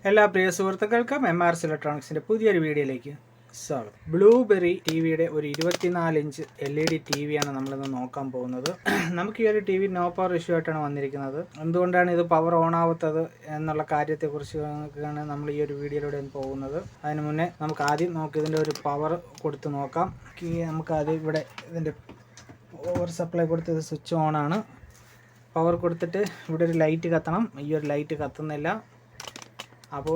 എല്ലാ പ്രിയ സുഹൃത്തുക്കൾക്കും MRS ഇലക്ട്രോണിക്സിൻ്റെ പുതിയൊരു വീഡിയോയിലേക്ക് സ്വാഗതം. ബ്ലൂബെറി ടി വിയുടെ ഒരു 24 ഇഞ്ച് LED ടി വിയാണ് നമ്മളിന്ന് നോക്കാൻ പോകുന്നത്. നമുക്ക് ഈ ഒരു T we know power issue ആയിട്ടാണ് വന്നിരിക്കുന്നത്. എന്തുകൊണ്ടാണ് ഇത് പവർ ഓൺ ആവാത്തത് എന്നുള്ള കാര്യത്തെക്കുറിച്ചാണ് നമ്മൾ ഈ ഒരു വീഡിയോയിലൂടെ പോകുന്നത്. അതിന് മുന്നേ നമുക്ക് ആദ്യം ഇതിൻ്റെ ഒരു പവർ കൊടുത്ത് നോക്കാം. നമുക്ക് ആദ്യം ഇവിടെ ഇതിൻ്റെ പവർ സപ്ലൈ കൊടുത്തത് സ്വിച്ച് ഓൺ ആണ്. പവർ കൊടുത്തിട്ട് ഇവിടെ ഒരു ലൈറ്റ് കത്തണം. ഈ ഒരു ലൈറ്റ് കത്തുന്നില്ല. അപ്പോൾ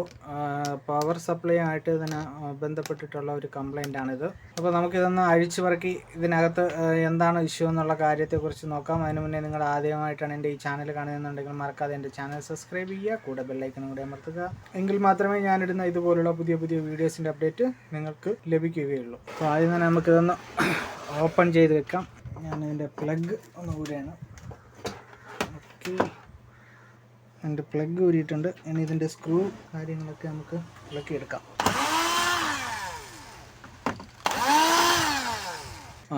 പവർ സപ്ലൈ ആയിട്ട് ഇതിന് ബന്ധപ്പെട്ടിട്ടുള്ള ഒരു കംപ്ലൈൻ്റാണിത്. അപ്പോൾ നമുക്കിതൊന്ന് അഴിച്ചു പറക്കി ഇതിനകത്ത് എന്താണ് ഇഷ്യൂ എന്നുള്ള കാര്യത്തെക്കുറിച്ച് നോക്കാം. അതിന് മുന്നേ നിങ്ങൾ ആദ്യമായിട്ടാണ് എൻ്റെ ഈ ചാനൽ കാണുന്നുണ്ടെങ്കിൽ മറക്കാതെ എൻ്റെ ചാനൽ സബ്സ്ക്രൈബ് ചെയ്യുക, കൂടെ ബെല്ലൈക്കനും കൂടെ അമർത്തുക. എങ്കിൽ മാത്രമേ ഞാനിടുന്ന ഇതുപോലുള്ള പുതിയ പുതിയ വീഡിയോസിൻ്റെ അപ്ഡേറ്റ് നിങ്ങൾക്ക് ലഭിക്കുകയുള്ളൂ. അപ്പോൾ ആദ്യം തന്നെ നമുക്കിതൊന്ന് ഓപ്പൺ ചെയ്ത് വെക്കാം. ഞാൻ ഇതിൻ്റെ പ്ലഗ് ഒന്ന് ഊരാണ്. ഓക്കെ, എൻ്റെ പ്ലഗ് ഊരിയിട്ടുണ്ട്. ഇനി ഇതിൻ്റെ സ്ക്രൂ കാര്യങ്ങളൊക്കെ നമുക്ക് ഇളക്കിയെടുക്കാം.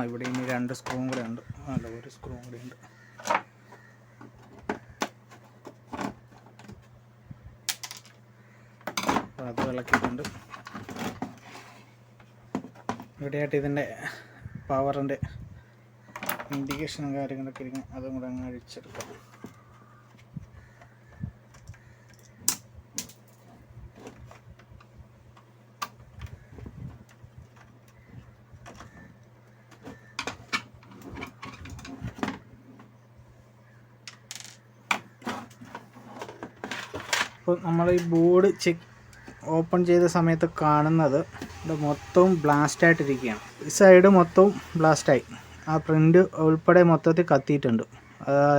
ഇവിടെ ഇനി 2 സ്ക്രൂവും കൂടെ ഉണ്ട്. അല്ല, ഒരു സ്ക്രൂവും കൂടെ ഉണ്ട്. അപ്പോൾ അത് ഇളക്കിയിട്ടുണ്ട്. ഇവിടെയായിട്ട് ഇതിൻ്റെ പവറിൻ്റെ ഇൻഡിക്കേഷനും കാര്യങ്ങളൊക്കെ ഇരിക്കും. അതും കൂടെ അങ്ങ് അഴിച്ചെടുക്കാം. അപ്പോൾ നമ്മൾ ഈ ബോർഡ് ഓപ്പൺ ചെയ്ത സമയത്ത് കാണുന്നത് ഇത് മൊത്തവും ബ്ലാസ്റ്റായിട്ടിരിക്കുകയാണ്. ഈ സൈഡ് മൊത്തവും ബ്ലാസ്റ്റായി. ആ പ്രിൻ്റ് ഉൾപ്പെടെ മൊത്തത്തിൽ കത്തിയിട്ടുണ്ട്.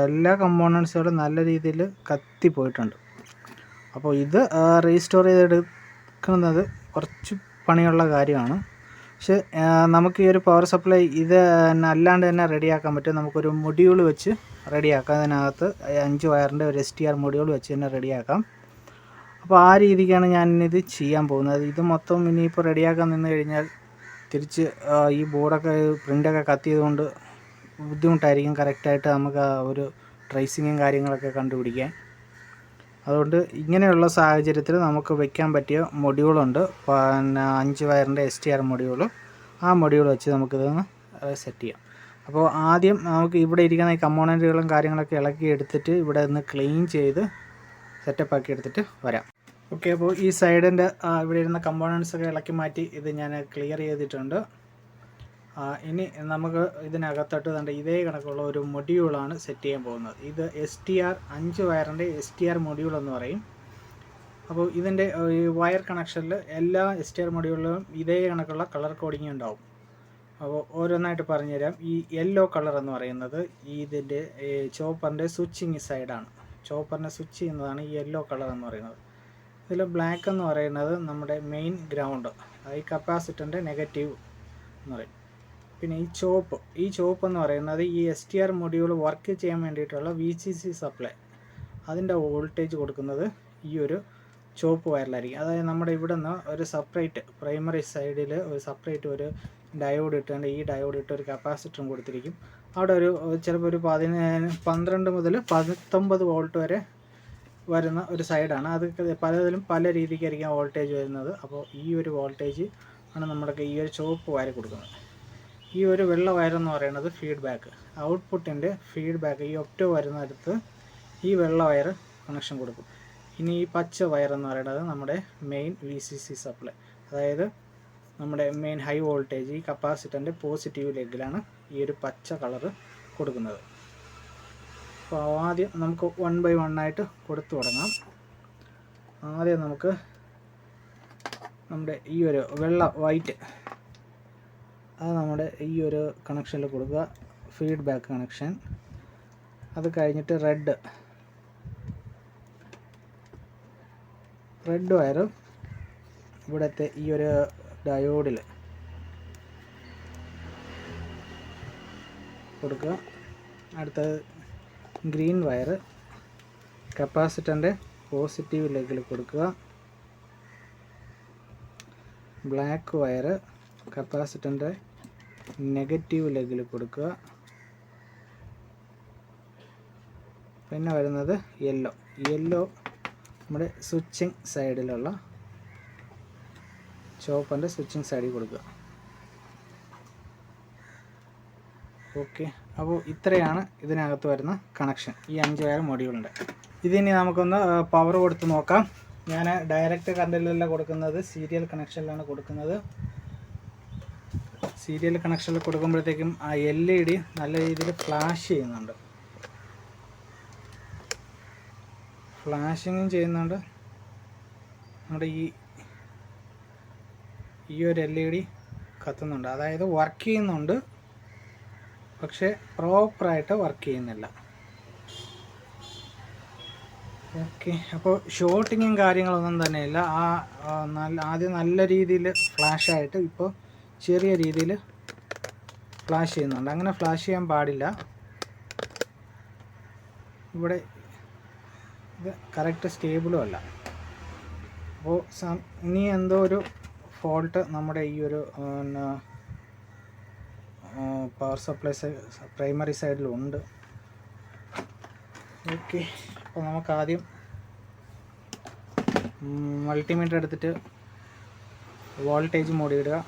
എല്ലാ കമ്പോണൻസുകളും നല്ല രീതിയിൽ കത്തിപ്പോയിട്ടുണ്ട്. അപ്പോൾ ഇത് റീസ്റ്റോർ ചെയ്തെടുക്കുന്നത് കുറച്ച് പണിയുള്ള കാര്യമാണ്. പക്ഷേ നമുക്ക് ഈ ഒരു പവർ സപ്ലൈ ഇത് അല്ലാണ്ട് തന്നെ റെഡിയാക്കാൻ പറ്റും. നമുക്കൊരു മൊഡ്യൂൾ വെച്ച് റെഡിയാക്കാം. അതിനകത്ത് 5 വയറിൻ്റെ ഒരു STR മൊഡ്യൂൾ വെച്ച് തന്നെ റെഡിയാക്കാം. അപ്പോൾ ആ രീതിക്കാണ് ഞാനിത് ചെയ്യാൻ പോകുന്നത്. ഇത് മൊത്തം ഇനിയിപ്പോൾ റെഡിയാക്കാൻ നിന്ന് കഴിഞ്ഞാൽ തിരിച്ച് ഈ ബോർഡൊക്കെ പ്രിൻ്റൊക്കെ കത്തിയതുകൊണ്ട് ബുദ്ധിമുട്ടായിരിക്കും കറക്റ്റായിട്ട് നമുക്ക് ഒരു ട്രേസിങ്ങും കാര്യങ്ങളൊക്കെ കണ്ടുപിടിക്കാൻ. അതുകൊണ്ട് ഇങ്ങനെയുള്ള സാഹചര്യത്തിൽ നമുക്ക് വയ്ക്കാൻ പറ്റിയ മൊഡ്യൂളുണ്ട്. പിന്നെ 5 വയറിൻ്റെ STR മൊഡ്യൂൾ. ആ മൊഡ്യൂൾ വെച്ച് നമുക്കിതൊന്ന് സെറ്റ് ചെയ്യാം. അപ്പോൾ ആദ്യം നമുക്ക് ഇവിടെ ഇരിക്കുന്ന ഈ കമ്പോണൻറ്റുകളും കാര്യങ്ങളൊക്കെ ഇളക്കി എടുത്തിട്ട് ഇവിടെ നിന്ന് ക്ലീൻ ചെയ്ത് സെറ്റപ്പ് ആക്കി എടുത്തിട്ട് വരാം. ഓക്കെ, അപ്പോൾ ഈ സൈഡിൻ്റെ ഇവിടെ ഇരുന്ന കമ്പോണൻസൊക്കെ ഇളക്കി മാറ്റി ഇത് ഞാൻ ക്ലിയർ ചെയ്തിട്ടുണ്ട്. ഇനി നമുക്ക് ഇതിനകത്തോട്ട് തന്നെ ഇതേ കണക്കുള്ള ഒരു മൊഡ്യൂളാണ് സെറ്റ് ചെയ്യാൻ പോകുന്നത്. ഇത് STR 5 വയറിൻ്റെ STR മൊഡ്യൂൾ എന്ന് പറയും. അപ്പോൾ ഇതിൻ്റെ ഈ വയർ കണക്ഷനിൽ എല്ലാ STR മൊഡ്യൂളിലും ഇതേ കണക്കുള്ള കളർ കോഡിങ് ഉണ്ടാവും. അപ്പോൾ ഓരോന്നായിട്ട് പറഞ്ഞുതരാം. ഈ യെല്ലോ കളർ എന്ന് പറയുന്നത് ഇതിൻ്റെ ചോപ്പറിൻ്റെ സ്വിച്ചിങ് സൈഡാണ്. ചോപ്പറിനെ സ്വിച്ച് ചെയ്യുന്നതാണ് ഈ യെല്ലോ കളർ എന്ന് പറയുന്നത്. ഇതിൽ ബ്ലാക്ക് എന്ന് പറയുന്നത് നമ്മുടെ മെയിൻ ഗ്രൗണ്ട്, ഈ കപ്പാസിറ്ററിൻ്റെ നെഗറ്റീവ് എന്ന് പറയും. പിന്നെ ഈ ചോപ്പ് എന്ന് പറയുന്നത് ഈ STR മൊഡ്യൂൾ വർക്ക് ചെയ്യാൻ വേണ്ടിയിട്ടുള്ള VCC സപ്ലൈ, അതിൻ്റെ വോൾട്ടേജ് കൊടുക്കുന്നത് ഈ ഒരു ചോപ്പ് വയറിലായിരിക്കും. അതായത് നമ്മുടെ ഇവിടെ നിന്ന് ഒരു സെപ്പറേറ്റ് പ്രൈമറി സൈഡിൽ ഒരു സെപ്പറേറ്റ് ഒരു ഡയോഡ് ഇട്ടുണ്ട്. ഈ ഡയോഡ് ഇട്ട് ഒരു കപ്പാസിറ്ററും കൊടുത്തിരിക്കും. അവിടെ ചിലപ്പോൾ ഒരു 12 മുതൽ 19 വോൾട്ട് വരെ വരുന്ന ഒരു സൈഡാണ്. അത് പലതിലും പല രീതിക്കായിരിക്കും വോൾട്ടേജ് വരുന്നത്. അപ്പോൾ ഈ ഒരു വോൾട്ടേജ് ആണ് നമ്മുടെ ഈ ഒരു ചുവപ്പ് വയർ കൊടുക്കുന്നത്. ഈ ഒരു വെള്ള വയറെന്ന് പറയുന്നത് ഫീഡ്ബാക്ക്, ഔട്ട്പുട്ടിൻ്റെ ഫീഡ്ബാക്ക്. ഈ ഒക്ടോ വരുന്നിടത്ത് ഈ വെള്ള വയർ കണക്ഷൻ കൊടുക്കും. ഇനി ഈ പച്ച വയറെന്ന് പറയുന്നത് നമ്മുടെ മെയിൻ VCC സപ്ലൈ, അതായത് നമ്മുടെ മെയിൻ ഹൈ വോൾട്ടേജ് ഈ കപ്പാസിറ്ററിൻ്റെ പോസിറ്റീവ് ലെഗിലാണ് ഈ ഒരു പച്ച കളറ് കൊടുക്കുന്നത്. അപ്പോൾ ആദ്യം നമുക്ക് 1 by 1 ആയിട്ട് കൊടുത്തു തുടങ്ങാം. ആദ്യം നമുക്ക് നമ്മുടെ ഈ ഒരു വൈറ്റ് അത് നമ്മുടെ ഈ ഒരു കണക്ഷനിൽ കൊടുക്കുക, ഫീഡ്ബാക്ക് കണക്ഷൻ. അത് കഴിഞ്ഞിട്ട് റെഡ് വയർ ഇവിടുത്തെ ഈ ഒരു ഡയോഡിൽ കൊടുക്കുക. അടുത്തത് ഗ്രീൻ വയർ കപ്പാസിറ്ററിൻ്റെ പോസിറ്റീവ് ലെഗിൽ കൊടുക്കുക. ബ്ലാക്ക് വയർ കപ്പാസിറ്ററിൻ്റെ നെഗറ്റീവ് ലെഗിൽ കൊടുക്കുക. പിന്നെ വരുന്നത് യെല്ലോ നമ്മുടെ സ്വിച്ചിങ് സൈഡിലുള്ള ചോപ്പറിൻ്റെ സ്വിച്ചിങ് സൈഡിൽ കൊടുക്കുക. ഓക്കെ, അപ്പോൾ ഇത്രയാണ് ഇതിനകത്ത് വരുന്ന കണക്ഷൻ, ഈ 5 വയർ മൊഡ്യൂളുണ്ട്. ഇതിനി നമുക്കൊന്ന് പവർ കൊടുത്ത് നോക്കാം. ഞാൻ ഡയറക്റ്റ് കറണ്ടിലല്ല കൊടുക്കുന്നത്, സീരിയൽ കണക്ഷനിലാണ് കൊടുക്കുന്നത്. സീരിയൽ കണക്ഷനിൽ കൊടുക്കുമ്പോഴത്തേക്കും ആ LED നല്ല രീതിയിൽ ഫ്ലാഷ് ചെയ്യുന്നുണ്ട്, ഫ്ലാഷിങ്ങും ചെയ്യുന്നുണ്ട്. നമ്മുടെ ഈ ഒരു LED കത്തുന്നുണ്ട്, അതായത് വർക്ക് ചെയ്യുന്നുണ്ട്, പക്ഷേ പ്രോപ്പറായിട്ട് വർക്ക് ചെയ്യുന്നില്ല. ഓക്കെ, അപ്പോൾ ഷോർട്ടിങ്ങും കാര്യങ്ങളൊന്നും തന്നെയില്ല. ആദ്യം നല്ല രീതിയിൽ ഫ്ലാഷായിട്ട് ഇപ്പോൾ ചെറിയ രീതിയിൽ ഫ്ലാഷ് ചെയ്യുന്നുണ്ട്. അങ്ങനെ ഫ്ലാഷ് ചെയ്യാൻ പാടില്ല. ഇവിടെ ഇത് കറക്റ്റ് സ്റ്റേബിളും അല്ല. അപ്പോൾ ഇനി എന്തോ ഒരു ഫോൾട്ട് നമ്മുടെ ഈ ഒരു പവർ സപ്ലൈ പ്രൈമറി സൈഡിലുണ്ട്. ഓക്കെ, അപ്പോൾ നമുക്ക് ആദ്യം മൾട്ടിമീറ്റർ എടുത്തിട്ട് വോൾട്ടേജ് മോഡ് ഇടുക.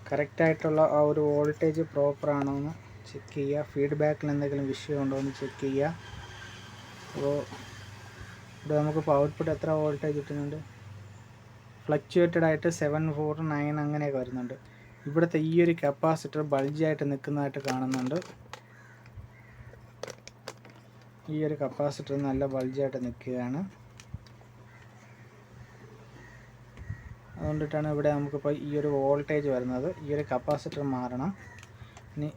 കറക്റ്റായിട്ടുള്ള ആ ഒരു വോൾട്ടേജ് പ്രോപ്പറാണോ എന്ന് ചെക്ക് ചെയ്യുക. ഫീഡ്ബാക്കിൽ എന്തെങ്കിലും വിഷയമുണ്ടോ എന്ന് ചെക്ക് ചെയ്യുക. അപ്പോൾ ഇവിടെ നമുക്കിപ്പോൾ ഔട്ട്പുട്ട് എത്ര വോൾട്ടേജ് കിട്ടുന്നുണ്ട്, ഫ്ലക്ച്വേറ്റഡ് ആയിട്ട് 749 അങ്ങനെയൊക്കെ വരുന്നുണ്ട്. ഇവിടുത്തെ ഈ ഒരു കപ്പാസിറ്റർ ബൾജായിട്ട് നിൽക്കുന്നതായിട്ട് കാണുന്നുണ്ട്. ഈ ഒരു കപ്പാസിറ്റർ നല്ല ബൾജായിട്ട് നിൽക്കുകയാണ്. അതുകൊണ്ടിട്ടാണ് ഇവിടെ നമുക്കിപ്പോൾ ഈ ഒരു വോൾട്ടേജ് വരുന്നത്. ഈ ഒരു കപ്പാസിറ്റർ മാറണം. ഇനി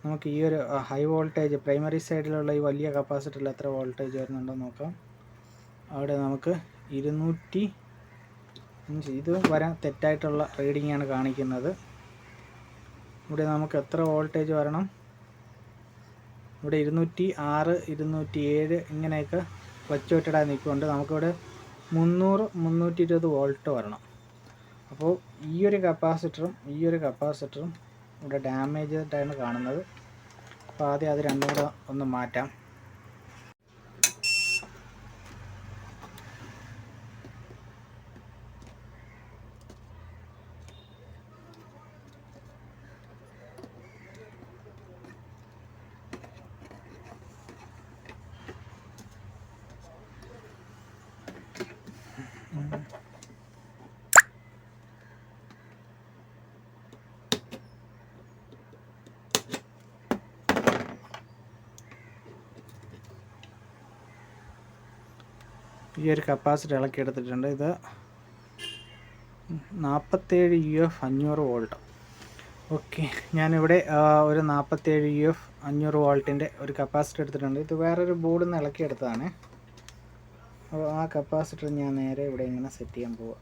നമുക്ക് ഈ ഒരു ഹൈ വോൾട്ടേജ് പ്രൈമറി സൈഡിലുള്ള ഈ വലിയ കപ്പാസിറ്ററിൽ എത്ര വോൾട്ടേജ് വരുന്നുണ്ടെന്ന് നോക്കാം. അവിടെ നമുക്ക് 205, ഇത് വരാൻ തെറ്റായിട്ടുള്ള റീഡിങ്ങാണ് കാണിക്കുന്നത്. ഇവിടെ നമുക്ക് എത്ര വോൾട്ടേജ് വരണം, ഇവിടെ 206, 207 ഇങ്ങനെയൊക്കെ ഫ്ലക്ച്വേറ്റഡായി നിൽക്കുന്നുണ്ട്. നമുക്കിവിടെ 300, 320 വോൾട്ട് വരണം. അപ്പോൾ ഈ ഒരു കപ്പാസിറ്ററും ഇവിടെ ഡാമേജ് ആയിട്ടാണ് കാണുന്നത്. അപ്പോൾ ആദ്യം അത് രണ്ടും കൂടെ ഒന്ന് മാറ്റാം. ഈ ഒരു കപ്പാസിറ്റർ ഇളക്കി എടുത്തിട്ടുണ്ട്. ഇത് 47 UF 500 വോൾട്ട്. ഓക്കെ, ഞാനിവിടെ ഒരു 47 UF 500 വോൾട്ടിൻ്റെ ഒരു കപ്പാസിറ്റർ എടുത്തിട്ടുണ്ട്. ഇത് വേറൊരു ബോർഡിൽ നിന്ന് ഇളക്കിയെടുത്തതാണ്. അപ്പോൾ ആ കപ്പാസിറ്റർ ഞാൻ നേരെ ഇവിടെ ഇങ്ങനെ സെറ്റ് ചെയ്യാൻ പോവുക.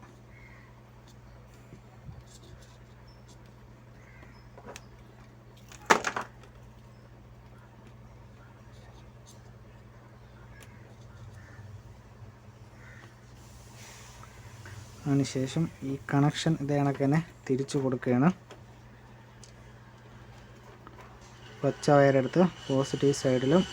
അതിനുശേഷം ഈ കണക്ഷൻ ഇതേ കണക്ക് തന്നെ തിരിച്ചു കൊടുക്കുകയാണ്. പച്ച വയറെടുത്ത് പോസിറ്റീവ് സൈഡിലും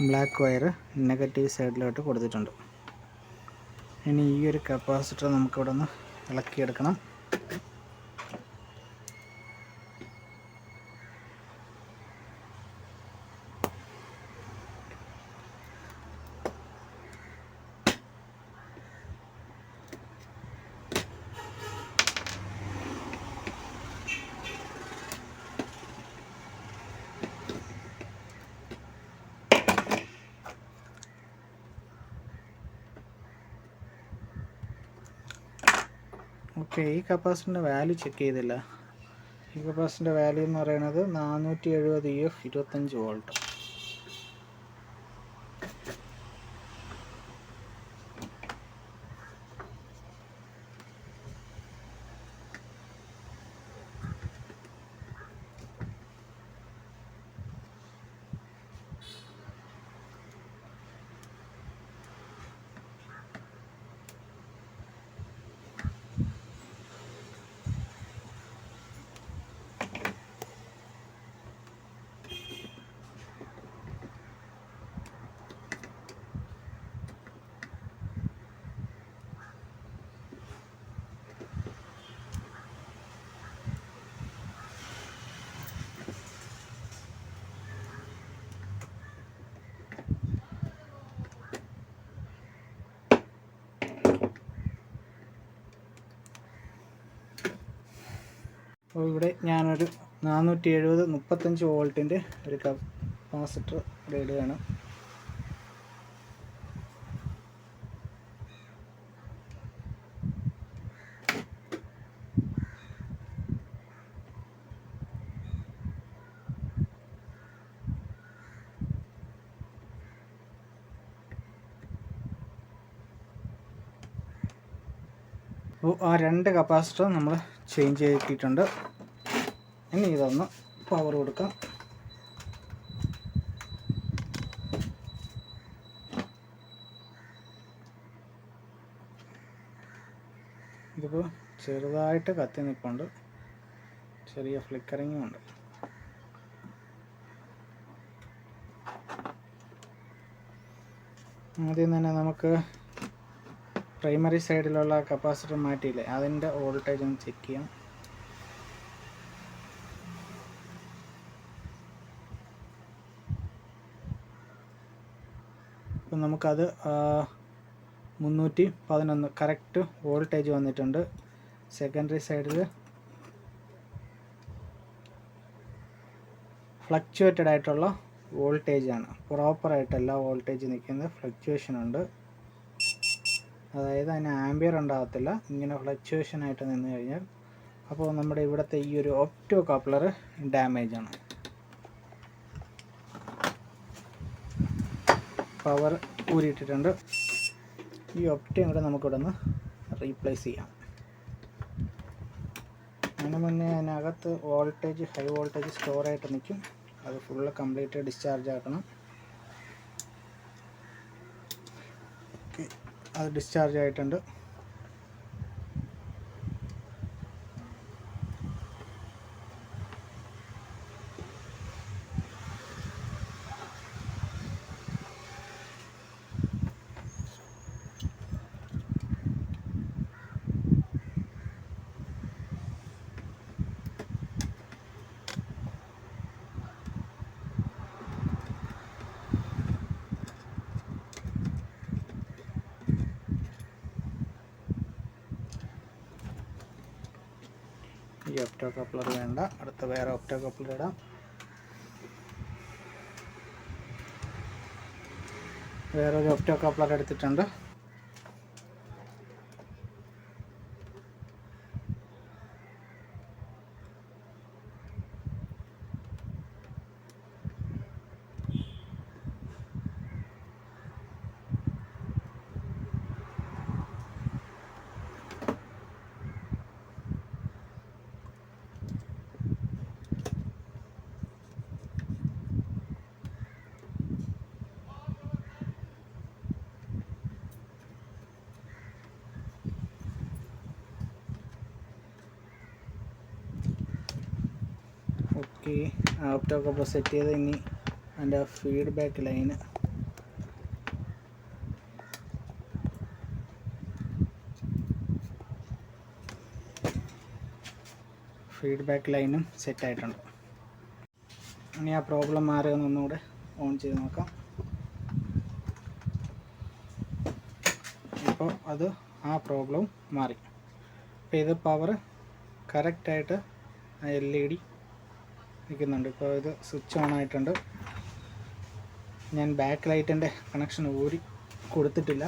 ബ്ലാക്ക് വയർ നെഗറ്റീവ് സൈഡിലോട്ട് കൊടുത്തിട്ടുണ്ട്. ഇനി ഈ ഒരു കപ്പാസിറ്റർ നമുക്കിവിടെ നിന്ന് ഇളക്കിയെടുക്കണം. ഓക്കെ, ഈ കപ്പാസിറ്ററിൻ്റെ വാല്യൂ ചെക്ക് ചെയ്തില്ല. ഈ കപ്പാസിറ്ററിൻ്റെ വാല്യൂ എന്ന് പറയുന്നത് 470 UF 25 വോൾട്ട്. അപ്പോൾ ഇവിടെ ഞാനൊരു 470 35 വോൾട്ടിൻ്റെ ഒരു കപ്പാസിറ്റർ ഇടുകയാണ്. അപ്പോൾ ആ 2 കപ്പാസിറ്റർ നമ്മൾ ചേഞ്ച് ചെയ്തിട്ടുണ്ട്. ഇനി ഇതൊന്ന് പവർ കൊടുക്കാം. ഇതിപ്പോൾ ചെറുതായിട്ട് കത്തി നിൽപ്പുണ്ട്, ചെറിയ ഫ്ലിക്കറിങ്ങും ഉണ്ട്. ആദ്യം തന്നെ നമുക്ക് പ്രൈമറി സൈഡിലുള്ള കപ്പാസിറ്റർ മാറ്റിയില്ലേ, അതിൻ്റെ വോൾട്ടേജ് ഒന്ന് ചെക്ക് ചെയ്യാം. അപ്പം നമുക്കത് 311 കറക്റ്റ് വോൾട്ടേജ് വന്നിട്ടുണ്ട്. സെക്കൻഡറി സൈഡിൽ ഫ്ലക്ച്വേറ്റഡ് ആയിട്ടുള്ള വോൾട്ടേജാണ്, പ്രോപ്പറായിട്ടല്ല വോൾട്ടേജ് നിൽക്കുന്നത്, ഫ്ലക്ച്വേഷൻ ഉണ്ട്. അതായത് അതിന് ആംബിയർ ഉണ്ടാകത്തില്ല, ഇങ്ങനെ ഫ്ലക്ച്വേഷൻ ആയിട്ട് നിന്ന് കഴിഞ്ഞാൽ. അപ്പോൾ നമ്മുടെ ഇവിടുത്തെ ഈ ഒരു ഒപ്റ്റോ കപ്ലർ ഡാമേജ് ആണ്. പവർ ഊരിയിട്ടിട്ടുണ്ട്. ഈ ഒപ്റ്റയും കൂടെ നമുക്കിവിടെ നിന്ന് റീപ്ലേസ് ചെയ്യാം. അതിന് മുന്നേ അതിനകത്ത് വോൾട്ടേജ് ഹൈ വോൾട്ടേജ് സ്റ്റോറായിട്ട് നിൽക്കും, അത് ഫുള്ള് കംപ്ലീറ്റ് ഡിസ്ചാർജ് ആക്കണം. അത് ഡിസ്ചാർജ് ആയിട്ടുണ്ട്. ഈ ഒപ്റ്റോ കപ്ലർ വേണ്ട, അടുത്ത വേറെ ഒപ്റ്റോ കപ്ലർ ഇടാം. വേറൊരു ഒപ്റ്റോ കപ്ലർ എടുത്തിട്ടുണ്ട്. ഓക്കെ, ഒപ്റ്റോ കപ്ലർ സെറ്റ് ചെയ്ത് ഇനി അതിൻ്റെ ഫീഡ്ബാക്ക് ലൈന് ലൈനും സെറ്റായിട്ടുണ്ട്. ഇനി ആ പ്രോബ്ലം മാറിയെന്ന് ഒന്നുകൂടെ ഓൺ ചെയ്ത് നോക്കാം. ഇപ്പോൾ അത് ആ പ്രോബ്ലം മാറി. അപ്പോൾ ഇത് പവർ കറക്റ്റായിട്ട് ആ LED നിൽക്കുന്നുണ്ട്. ഇപ്പോൾ ഇത് സ്വിച്ച് ഓൺ ആയിട്ടുണ്ട്. ഞാൻ ബാക്ക് ലൈറ്റിൻ്റെ കണക്ഷൻ ഊരി കൊടുത്തിട്ടില്ല.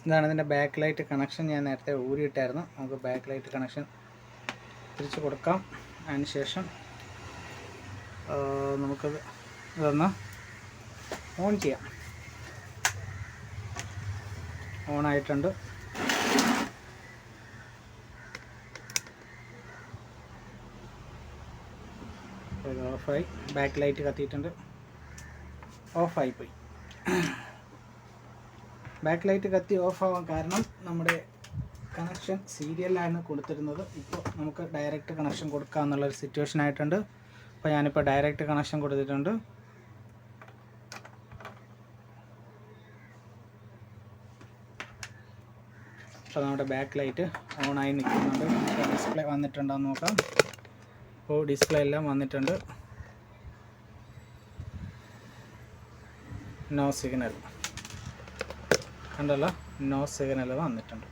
ഇതാണ് ഇതിൻ്റെ ബാക്ക് ലൈറ്റ് കണക്ഷൻ. ഞാൻ നേരത്തെ ഊരിയിട്ടായിരുന്നു. നമുക്ക് ബാക്ക് ലൈറ്റ് കണക്ഷൻ തിരിച്ച് കൊടുക്കാം. അതിന് ശേഷം നമുക്കത് ഇതൊന്ന് ഓൺ ചെയ്യാം. ഓൺ ആയിട്ടുണ്ട്. ഇത് ഓഫായി, ബാക്ക് ലൈറ്റ് കത്തിയിട്ടുണ്ട്, ഓഫായിപ്പോയി. ബാക്ക് ലൈറ്റ് കത്തി ഓഫാവാൻ കാരണം നമ്മുടെ കണക്ഷൻ സീരിയലാണ് കൊടുത്തിരുന്നത്. ഇപ്പോൾ നമുക്ക് ഡയറക്റ്റ് കണക്ഷൻ കൊടുക്കാമെന്നുള്ളൊരു സിറ്റുവേഷൻ ആയിട്ടുണ്ട്. അപ്പോൾ ഞാനിപ്പോൾ ഡയറക്റ്റ് കണക്ഷൻ കൊടുത്തിട്ടുണ്ട്. അപ്പോൾ നമ്മുടെ ബാക്ക് ലൈറ്റ് ഓണായി നിൽക്കുന്നുണ്ട്. ഡിസ്പ്ലേ വന്നിട്ടുണ്ടോയെന്ന് നോക്കാം. അപ്പോൾ ഡിസ്പ്ലേ എല്ലാം വന്നിട്ടുണ്ട്. നോ സിഗ്നൽ കണ്ടല്ലോ, നോ സിഗ്നൽ വന്നിട്ടുണ്ട്.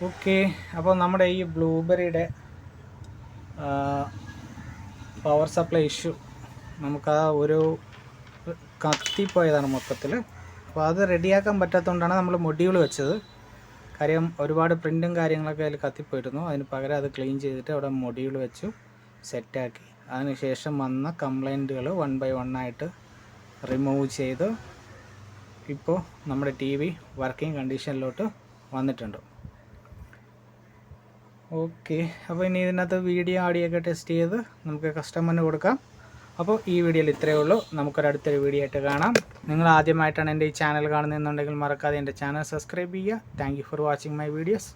ഓക്കെ, അപ്പോൾ നമ്മുടെ ഈ ബ്ലൂബെറിയുടെ പവർ സപ്ലൈ ഇഷ്യൂ നമുക്ക് ഒരു കത്തിപ്പോയതാണ് മൊത്തത്തിൽ. അപ്പോൾ അത് റെഡിയാക്കാൻ പറ്റാത്തതുകൊണ്ടാണ് നമ്മൾ മൊഡ്യൂൾ വെച്ചത്. കാര്യം ഒരുപാട് പ്രിൻറ്റും കാര്യങ്ങളൊക്കെ അതിൽ കത്തിപ്പോയിരുന്നു. അതിന് പകരം അത് ക്ലീൻ ചെയ്തിട്ട് അവിടെ മൊഡ്യൂൾ വെച്ചു സെറ്റാക്കി. അതിനുശേഷം വന്ന കംപ്ലൈൻറ്റുകൾ 1 by 1 ആയിട്ട് റിമൂവ് ചെയ്ത് ഇപ്പോൾ നമ്മുടെ ടി വി വർക്കിംഗ് കണ്ടീഷനിലോട്ട് വന്നിട്ടുണ്ട്. ഓക്കെ, അപ്പോൾ ഇനി ഇതിനകത്ത് വീഡിയോ ആഡിയോ ഒക്കെ ടെസ്റ്റ് ചെയ്ത് നമുക്ക് കസ്റ്റമറിന് കൊടുക്കാം. അപ്പോൾ ഈ വീഡിയോയിൽ ഇത്രയേ ഉള്ളൂ. നമുക്കൊരടുത്തൊരു വീഡിയോ ആയിട്ട് കാണാം. നിങ്ങൾ ആദ്യമായിട്ടാണ് എൻ്റെ ഈ ചാനൽ കാണുന്നതെന്നുണ്ടെങ്കിൽ മറക്കാതെ എൻ്റെ ചാനൽ സബ്സ്ക്രൈബ് ചെയ്യുക. Thank you for watching my videos.